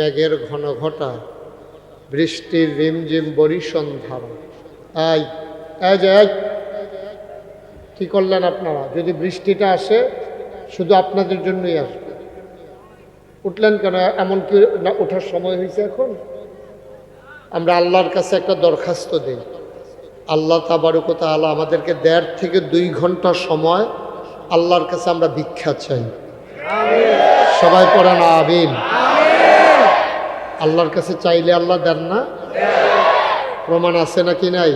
মেঘের ঘন ঘটা, বৃষ্টির রিমঝিম বরিশন ধারা। এই কি করলেন আপনারা? যদি বৃষ্টিটা আসে শুধু আপনাদের জন্যই আসবে। উঠলেন কেন? এমন কি না ওঠার সময় হয়েছে এখন? আমরা আল্লাহর কাছে একটা দরখাস্ত দিই, আল্লাহ তাবারক ওয়া তাআলা আমাদেরকে 1.5 থেকে 2 ঘন্টা সময় আল্লাহর কাছে আমরা ভিক্ষা চাই। সবাই পড়েন আমিন। আল্লাহর কাছে চাইলে আল্লাহ দেন না? প্রমাণ আছে নাকি নাই?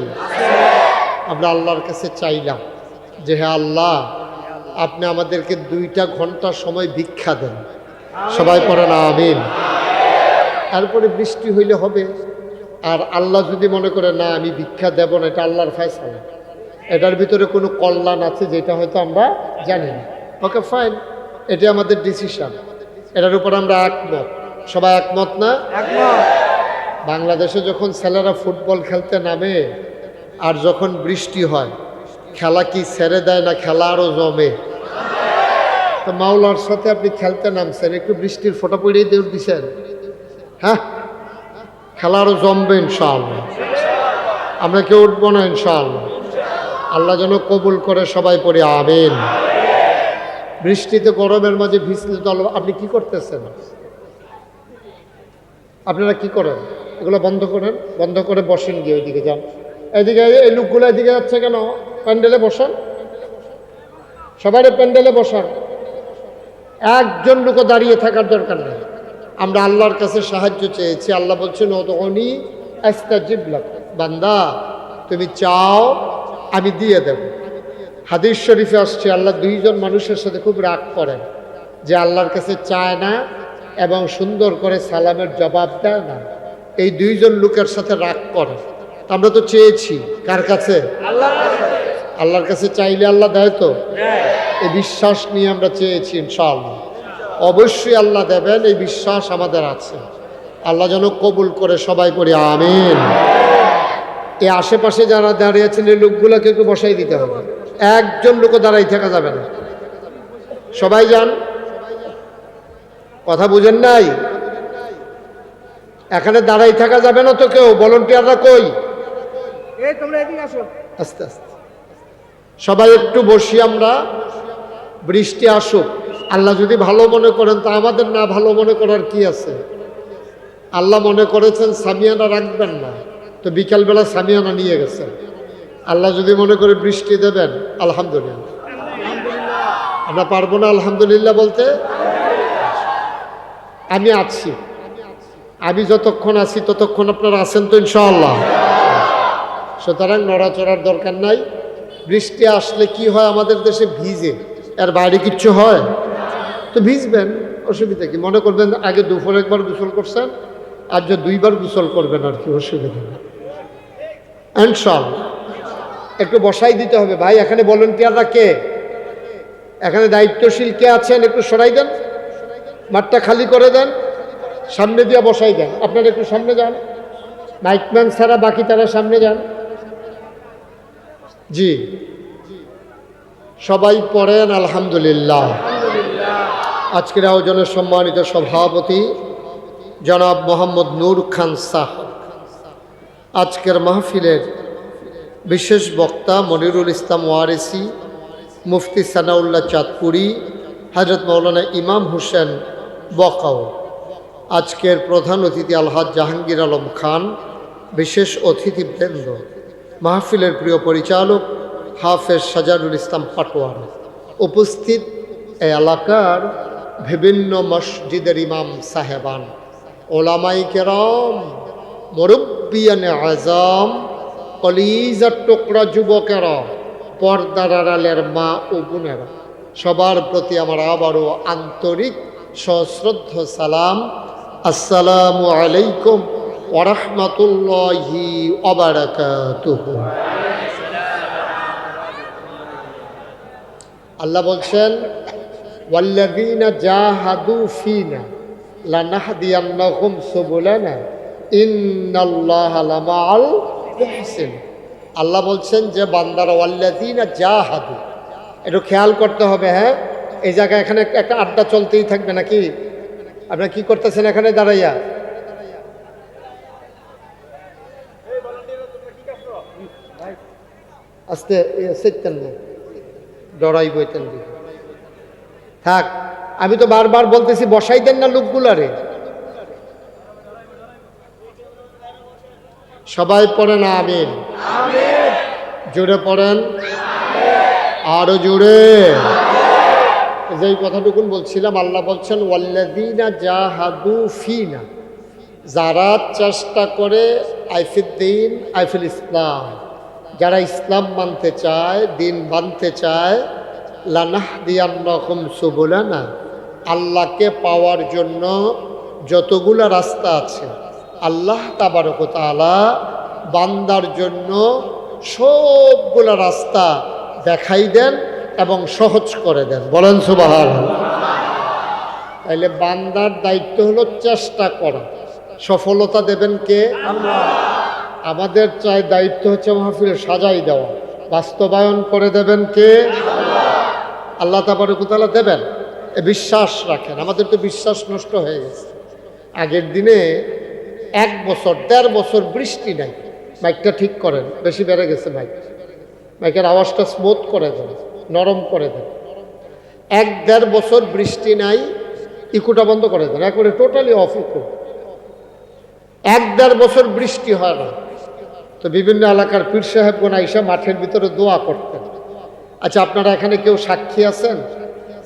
আমরা আল্লাহর কাছে চাইলাম যে হে আল্লাহ, আপনি আমাদেরকে 2টা ঘন্টা সময় ভিক্ষা দেন। সবাই পড়েন আমিন। তারপরে বৃষ্টি হইলে হবে। আর আল্লাহ যদি মনে করে না আমি ভিক্ষা দেব না, এটা আল্লাহর ফয়সালা, এটার ভিতরে কোনো কল্যাণ আছে যেটা হয়তো আমরা জানি না, ওকে ফাইন, এটা আমাদের ডিসিশন, এটার উপর আমরা একমত। সবাই একমত না? বাংলাদেশে যখন ছেলেরা ফুটবল খেলতে নামে আর যখন বৃষ্টি হয়, খেলা কি ছেড়ে দেয় না খেলা আরও জমে? তো মাওলার সাথে আপনি খেলতে নামছেন, একটু বৃষ্টির ফোঁটা পড়িয়ে দৌড় দিছেন, হ্যাঁ, খেলা আরও জমবে ইনশাআল্লাহ। আমরা কেউ উঠবো না ইনশাআল্লাহ। আল্লাহ যেন কবুল করে। সবাই পড়ি আমিন। বৃষ্টিতে গরমের মাঝে ভিজলে তো আপনি কি করতেছেন? আপনারা কি করেন? এগুলো বন্ধ করেন, বন্ধ করে বসেন, গিয়ে ওইদিকে যান। এদিকে এই লোকগুলো এদিকে যাচ্ছে কেন? প্যান্ডেলে বসান, সবাই প্যান্ডেলে বসান। একজন লোকও দাঁড়িয়ে থাকার দরকার নেই। আমরা আল্লাহর কাছে সাহায্য চেয়েছি। আল্লাহ বলছেন উদউনি আস্তাজিব লাক, বান্দা তুমি চাও আমি দিয়ে দেব। হাদিস শরীফে আসছে আল্লাহ 2জন মানুষের সাথে খুব রাগ করেন, যে আল্লাহর কাছে চায় না এবং সুন্দর করে সালামের জবাব দেয় না। এই 2জন লোকের সাথে রাগ করে। আমরা তো চেয়েছি কার কাছে? আল্লাহর কাছে চাইলে আল্লাহ দেয় তো? এই বিশ্বাস নিয়ে আমরা চেয়েছি, ইনশাআল্লাহ অবশ্যই আল্লাহ দেবেন, এই বিশ্বাস আমাদের আছে। আল্লাহ যেন কবুল করে। সবাই পড়ি আমিন। এই আশেপাশে যারা দাঁড়িয়ে আছেন এই লোকগুলোকে একটু বসাই দিতে হবে, একজন লোকও দাঁড়াই থাকা যাবে না। সবাই যান। কথা বুঝেন নাই? এখানে দাঁড়াই থাকা যাবে না তো কেউ। ভলান্টিয়াররা কই? আস্তে আস্তে সবাই একটু বসি আমরা। বৃষ্টি আসুক, আল্লাহ যদি ভালো মনে করেন তা আমাদের না ভালো মনে করার কি আছে? আল্লাহ মনে করেছেন সামিয়ানা রাখবেন না, তো বিকালবেলা সামিয়ানা নিয়ে গেছেন। আল্লাহ যদি মনে করে বৃষ্টি দেবেন, আলহামদুলিল্লাহ। আমরা পারবো না আলহামদুলিল্লাহ বলতে? আমি আছি, আমি যতক্ষণ আছি ততক্ষণ আপনারা আছেন তো ইনশাআল্লাহ। সুতরাং নড়াচড়ার দরকার নাই। বৃষ্টি আসলে কি হয় আমাদের দেশে? ভিজে, এর বাইরে কিচ্ছু হয়? তো ভিজবেন, অসুবিধা কি? মনে করবেন আগে দুপুর একবার গোসল করছেন, আর যে 2বার গোসল করবেন, আর কি অসুবিধা নেই ইনশাআল্লাহ। একটু বসাই দিতে হবে ভাই। এখানে ভলান্টিয়াররা কে? এখানে দায়িত্বশীল কে আছেন? একটু সরাই দেন, মাঠটা খালি করে দেন, সামনে দিয়ে বসাই দেন। আপনারা একটু সামনে যান, মাইকম্যান ছাড়া বাকি তারা সামনে যান। জি, সবাই পড়েন আলহামদুলিল্লাহ। আজকের আয়োজনের সম্মানিত সভাপতি জনাব মোহাম্মদ নূর খান সাহেব, আজকের মাহফিলের বিশেষ বক্তা মনিরুল ইসলাম ওয়ারিসি, মুফতি সানাউল্লাহ চাঁদপুরি, হযরত মাওলানা ইমাম হোসেন বকাও, আজকের প্রধান অতিথি আলহাজ জাহাঙ্গীর আলম খান, বিশেষ অতিথিবৃন্দ, মাহফিলের প্রিয় পরিচালক হাফেজ সাজারুল ইসলাম পাটোয়ার, উপস্থিত এই এলাকার বিভিন্ন মসজিদের ইমাম সাহেবান, ওলামাই কেরাম, মুরব্বিয়ানে আজম, কলিজার টুকরা যুবকেরা, পর্দার আড়ালের মা ও বোনেরা, সবার প্রতি আমার আবারও আন্তরিক সশ্রদ্ধ সালাম। আসসালামু আলাইকুম ওয়া রাহমাতুল্লাহি ওয়া বারাকাতুহু। আল্লাহ বলছেন ওয়াল্লাযীনা জাহাদু ফীনা লানাহদিয়ান্নাহুম সুবুলানা ইন্নাল্লাহা লামাআল মুহসিন। আল্লাহ বলছেন যে বান্দারা ওয়াল্লাযীনা জাহাদু, একটু খেয়াল করতে হবে। হ্যাঁ, এই জায়গায় এখানে একটা আড্ডা চলতেই থাকবে নাকি? আপনারা কি করতেছেন এখানে দাঁড়াইয়া? আস্তে সেতেন না, ডরাই বইতেন দিকে থাক। আমি তো বারবার বলতেছি বসাই দেন না লোকগুলারে। সবাই পড়েন আমিন, জোরে পড়েন, আরো জোরে। যেই কথাটুকুন বলছিলাম, আল্লাহ বলছেন ওয়াল্লাযীনা জাহাদু ফিনা, যারা চেষ্টা করে আইফিদ্দিন আইফিল ইসলাম, যারা ইসলাম মানতে চায়, দিন মানতে চায়, লানাহদিয়ান্নাহুম সুবুলানা, আল্লাহকে পাওয়ার জন্য যতগুলো রাস্তা আছে আল্লাহ তাবারক ওয়া তাআলা বান্দার জন্য সবগুলো রাস্তা দেখাই দেন এবং সহজ করে দেন। বলেন সুবহানাল্লাহ। তাইলে বান্দার দায়িত্ব হলো চেষ্টা করা, সফলতা দেবেন কে? আল্লাহ। আমাদের চাই দায়িত্ব হচ্ছে মাহফিল সাজাই দেওয়া, বাস্তবায়ন করে দেবেন কে? আল্লাহ তাবারক ওয়া তাআলা দেবেন, এ বিশ্বাস রাখেন। আমাদের তো বিশ্বাস নষ্ট হয়ে গেছে। আগের দিনে 1 বছর 1.5 বছর বৃষ্টি নাই। মাইকটা ঠিক করেন, বেশি বেড়ে গেছে মাইকের আওয়াজটা স্মুথ করে দেন, নরম করে দেন। 1.5 বছর বৃষ্টি নাই, ইকুটা বন্ধ করে দেন, একবারে টোটালি অফ ইকো। 1.5 বছর বৃষ্টি হয় না, তো বিভিন্ন এলাকার পীর সাহেবগণ আইসা মাঠের ভিতরে দোয়া করতেন। আচ্ছা, আপনারা এখানে কেউ সাক্ষী আছেন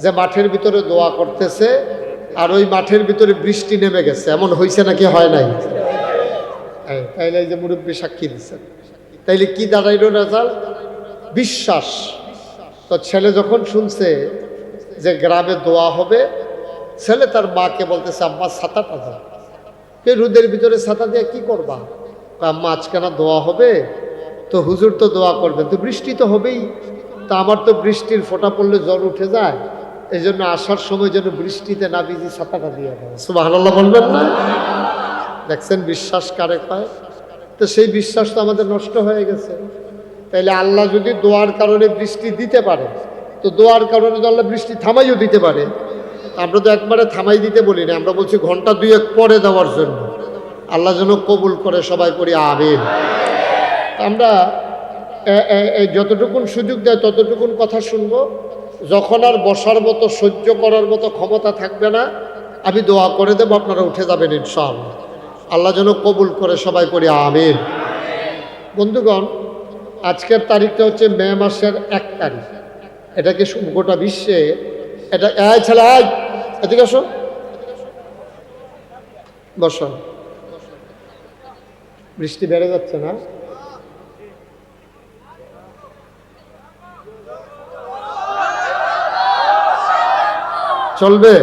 যে মাঠের ভিতরে দোয়া করতেছে আর ওই মাঠের ভিতরে বৃষ্টি নেমে গেছে? এমন হয়েছে নাকি হয় নাই? তাইলে এই যে মুরব্বী সাক্ষী দিচ্ছেন, তাইলে কি দাঁড়াইল রেজাল্ট? বিশ্বাস। তো ছেলে যখন শুনছে যে গ্রামে দোয়া হবে, ছেলে তার মাকে বলতেছে, আম্মা ছাতাটা দাও। রোদের ভিতরে ছাতা দিয়ে কি করবা? আম্মা আজকানা দোয়া হবে, তো হুজুর তো দোয়া করবেন, তো বৃষ্টি তো হবেই, তা আমার তো বৃষ্টির ফোঁটা পড়লে জ্বর উঠে যায়, এই জন্য আসার সময় যেন বৃষ্টিতে না ভিজি ছাতাটা দিয়ে দেয়। সুবহানাল্লাহ বলবেন না? দেখছেন বিশ্বাস কারে পায়? তো সেই বিশ্বাস তো আমাদের নষ্ট হয়ে গেছে। তাইলে আল্লাহ যদি দোয়ার কারণে বৃষ্টি দিতে পারে, তো দোয়ার কারণে তো আল্লাহ বৃষ্টি থামাইও দিতে পারে। আমরা তো একবারে থামাই দিতে বলি না, আমরা বলছি ঘন্টা 2-1 পরে দেওয়ার জন্য। আল্লাহ যেন কবুল করে, সবাই করি আমিন। আমরা এই যতটুকুন সুযোগ দেয় ততটুকুন কথা শুনবো। যখন আর বসার মতো, সহ্য করার মতো ক্ষমতা থাকবে না, আমি দোয়া করে দেবো, আপনারা উঠে যাবেন ইনশাআল্লাহ। আল্লাহ যেন কবুল করে, সবাই করি আমিন। বন্ধুগণ, আজকের তারিখটা হচ্ছে মে মাসের 1 তারিখ। এটাকে গোটা বিশ্বে এটা ছেলে এদিকে আসো, বসো। বৃষ্টি বেড়ে যাচ্ছে না? চলবে?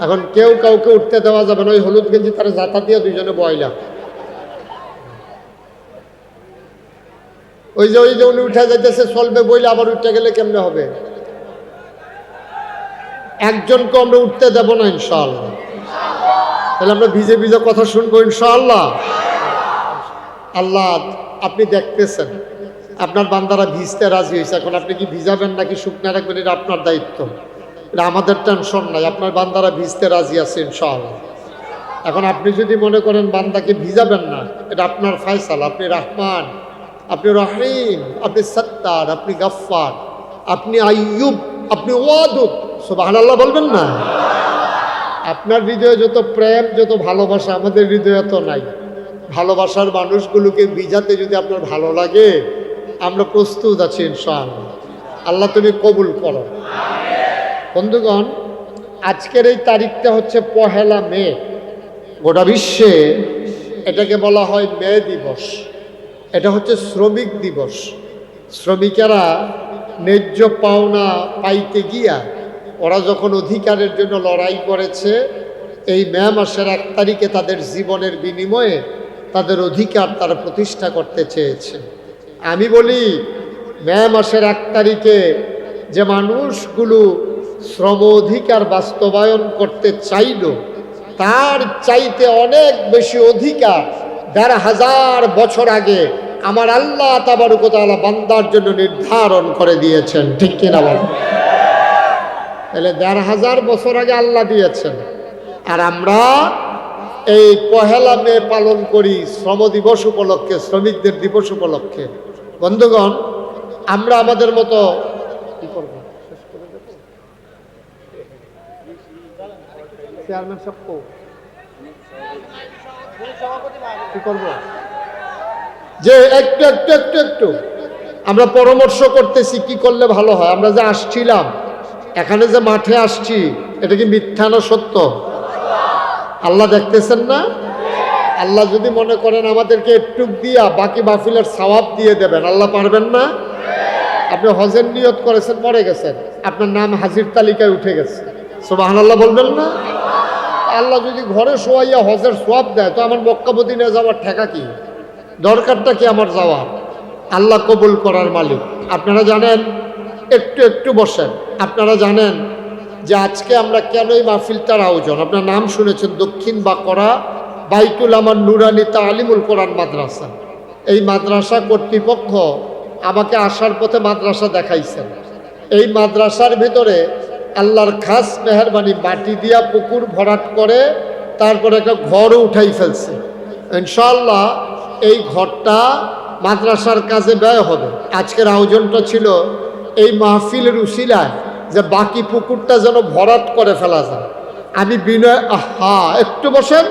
এখন কেউ কাউকে উঠতে দেওয়া যাবে না। ওই হলুদ গেঞ্জি তারা জাতা দিয়ে দুইজনে বয়লা। ওই যে উনি উঠে যাইতেছে, চলবে বইলে আবার উঠতে গেলে কেমনে হবে? একজনকে আমরা উঠতে দেব না ইনশাআল্লাহ। তাহলে আমরা ভিজে ভিজে কথা শুনবো ইনশাআল্লাহ। আল্লাহ আপনি দেখতেছেন আপনার বান্দারা ভিজতে রাজি হয়েছে, এখন আপনি কি ভিজাবেন নাকি শুকনা রাখবেন এটা আপনার দায়িত্ব, এটা আমাদের টেনশন নাই। আপনার বান্দারা ভিজতে রাজি আছে ইনশাআল্লাহ। এখন আপনি যদি মনে করেন বান্দাকে ভিজাবেন না, এটা আপনার ফয়সালা। আপনি রহমান, আপনি রহিম, আপনি সত্তার, আপনি গফফার, আপনি আইয়ুব, আপনি ওয়াদুদ। সুবহানাল্লাহ বলবেন না? আপনার হৃদয়ে যত প্রেম, যত ভালোবাসা, আমাদের হৃদয়ে তো নাই। ভালোবাসার মানুষগুলোকে ভিজাতে যদি আপনার ভালো লাগে, আমরা প্রস্তুত আছি ইনশাআল্লাহ। আল্লাহ তুমি কবুল করো। বন্ধুগণ, আজকের এই তারিখটা হচ্ছে 1 মে। গোটা বিশ্বে এটাকে বলা হয় মে দিবস। এটা হচ্ছে শ্রমিক দিবস। শ্রমিকেরা ন্যায্য পাওনা পাইতে গিয়া ওরা যখন অধিকারের জন্য লড়াই করেছে, এই মে মাসের 1 তারিখে তাদের জীবনের বিনিময়ে তাদের অধিকার তারা প্রতিষ্ঠা করতে চেয়েছে। আমি বলি, মে মাসের 1 তারিখে যে মানুষগুলো শ্রম অধিকার বাস্তবায়ন করতে চাইল, তার চাইতে অনেক বেশি অধিকার 1500 বছর আগে আমার আল্লাহ তাবারক ওয়া তাআলা বান্দার জন্য নির্ধারণ করে দিয়েছেন। ঠিক কিনা বলেন? তাহলে 1500 বছর আগে আল্লাহ দিয়েছেন, আর আমরা এই 1 মে পালন করি শ্রম দিবস উপলক্ষে, শ্রমিকদের দিবস উপলক্ষে। বন্ধুগণ, আমরা আমাদের মতো কি করব, শেষ করে দেব। চেয়ারম্যান সাহেব কি করব, যে একটু একটু একটু একটু আমরা পরামর্শ করতেছি কি করলে ভালো হয়। আমরা যে আসছিলাম, এখানে যে মাঠে আসছি, এটা কি মিথ্যা না সত্য? আল্লাহ দেখতেছেন না? আল্লাহ যদি মনে করেন আমাদেরকে একটু দিয়া বাকি মাহফিলের সওয়াব দিয়ে দেবেন, আল্লাহ পারবেন না? আপনি হজের নিয়ত করেছেন, মরে গেছেন, আপনার নাম হাজির তালিকায় উঠে গেছে, সুবহানাল্লাহ বলবেন না? আল্লাহ যদি ঘরে শোয়াইয়া হজের সওয়াব দেয়, তো আমার মক্কা মদিনা যাওয়ার ঠেকা কি? দরকারটা কি আমার যাওয়ার? আল্লাহ কবুল করার মালিক। আপনারা জানেন, একটু একটু বসেন, আপনারা জানেন যে আজকে আমরা কেন এই মাহফিলটার আয়োজন? আপনার নাম শুনেছেন, দক্ষিণ বাকরা বাইতুল আমার নুরানি তালিমুল কোরআন মাদ্রাসা। এই মাদ্রাসা কর্তৃপক্ষ আমাকে আসার পথে মাদ্রাসা দেখাইছেন। এই মাদ্রাসার ভিতরে আল্লাহর খাস মেহরবানি মাটি দিয়া পুকুর ভরাট করে তারপরে একটা ঘরও উঠাই ফেলছে। ইনশাআল্লাহ এই ঘরটা মাদ্রাসার কাজে ব্যয় হবে। আজকের আয়োজনটা ছিল এই মাহফিলের উসিলায় যে বাকি পুকুরটা যেন ভরাট করে ফেলা যায়। আমি বিনয়, একটু বসেন,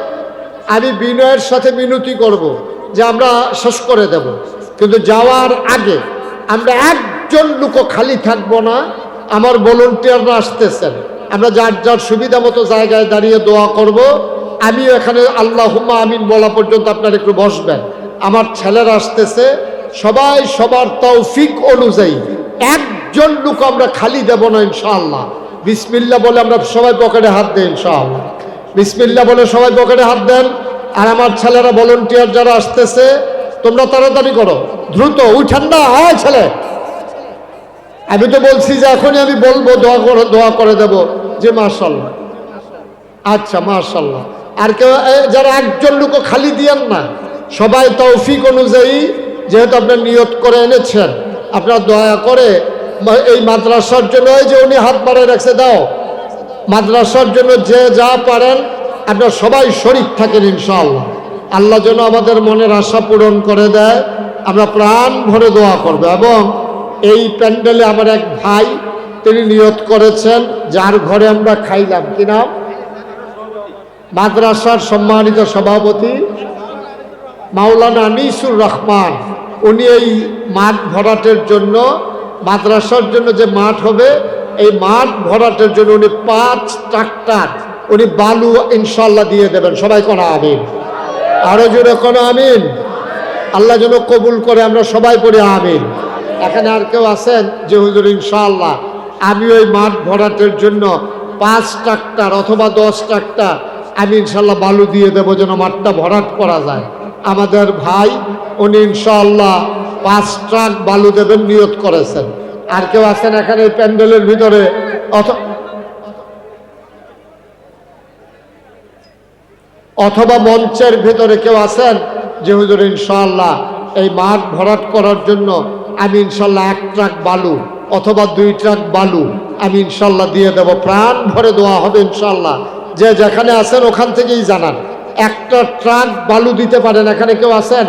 আমি বিনয়ের সাথে মিনতি করব যে আমরা শেষ করে দেব, কিন্তু যাওয়ার আগে আমরা একজন লোকও খালি থাকবো না। আমার ভলান্টিয়াররা আসতেছেন, আমরা যার যার সুবিধা মতো জায়গায় দাঁড়িয়ে দোয়া করব। আমিও এখানে আল্লাহুম্মা আমিন বলা পর্যন্ত আপনারা একটু বসবেন। আমার ছেলেরা আসতেছে, সবাই সবার তৌফিক অনুযায়ী একজন লোক আমরা খালি দেব না ইনশাআল্লাহ। বিসমিল্লাহ বলে আমরা সবাই পকেটে হাত দেই ইনশাআল্লাহ। বিসমিল্লাহ বলে সবাই পকেটে হাত দেন। আর আমার ছেলেরা ভলান্টিয়ার যারা আসতেছে, তোমরা তাড়াতাড়ি করো, দ্রুত। ওই ঠান্ডা হয় ছেলে, আমি তো বলছি যে এখনই আমি বলবো দোয়া করে দেব যে মাশাআল্লাহ। আচ্ছা মাশাআল্লাহ। আর কেউ যারা একজন লোকও খালি দিয়েন না, সবাই তৌফিক অনুযায়ী, যেহেতু আপনার নিয়ত করে এনেছেন, আপনার দয়া করে এই মাদ্রাসার জন্য, এই যে উনি হাত বাড়ায় রাখছে, দাও মাদ্রাসার জন্য যে যা পারেন আপনার সবাই শরীক থাকেন ইনশাআল্লাহ। আল্লাহ যেন আমাদের মনের আশা পূরণ করে দেয়, আমরা প্রাণ ভরে দোয়া করব। এবং এই প্যান্ডেলে আমার এক ভাই, তিনি নিয়ত করেছেন, যার ঘরে আমরা খাইলাম, কি নাম? মাদ্রাসার সম্মানিত সভাপতি মাওলানা আনিসুর রহমান। উনি এই মাঠ ভরাটের জন্য, মাদ্রাসার জন্য যে মাঠ হবে, এই মাঠ ভরাটের জন্য উনি 5 ট্রাক্টর উনি বালু ইনশাআল্লাহ দিয়ে দেবেন। সবাই কোন আমিন, আরো জোরে কোন আমিন। আল্লাহ যেন কবুল করে, আমরা সবাই পড়ি আমিন। এখানে আর কেউ আছেন যে হুজুর ইনশাআল্লাহ আমি ওই মাঠ ভরাটের জন্য 5 ট্রাক্টর অথবা 10 ট্রাক্টর আমি ইনশাআল্লাহ বালু দিয়ে দেবো, যেন মাঠটা ভরাট করা যায়? আমাদের ভাই উনি ইনশাআল্লাহ 5 ট্রাক বালু দেবেন, নিয়ত করেছেন। আর কেউ আছেন এখানে এই প্যান্ডেলের ভিতরে অথবা মঞ্চের ভিতরে কেউ আছেন যে হুজুর ইনশাআল্লাহ এই মাঠ ভরাট করার জন্য আমি ইনশাআল্লাহ 1 ট্রাক বালু অথবা 2 ট্রাক বালু আমি ইনশাআল্লাহ দিয়ে দেব? প্রাণ ভরে দোয়া হবে ইনশাআল্লাহ। যে যেখানে আছেন ওখান থেকেই জানান, একটা ট্রাক বালু দিতে পারেন। এখানে কেউ আছেন?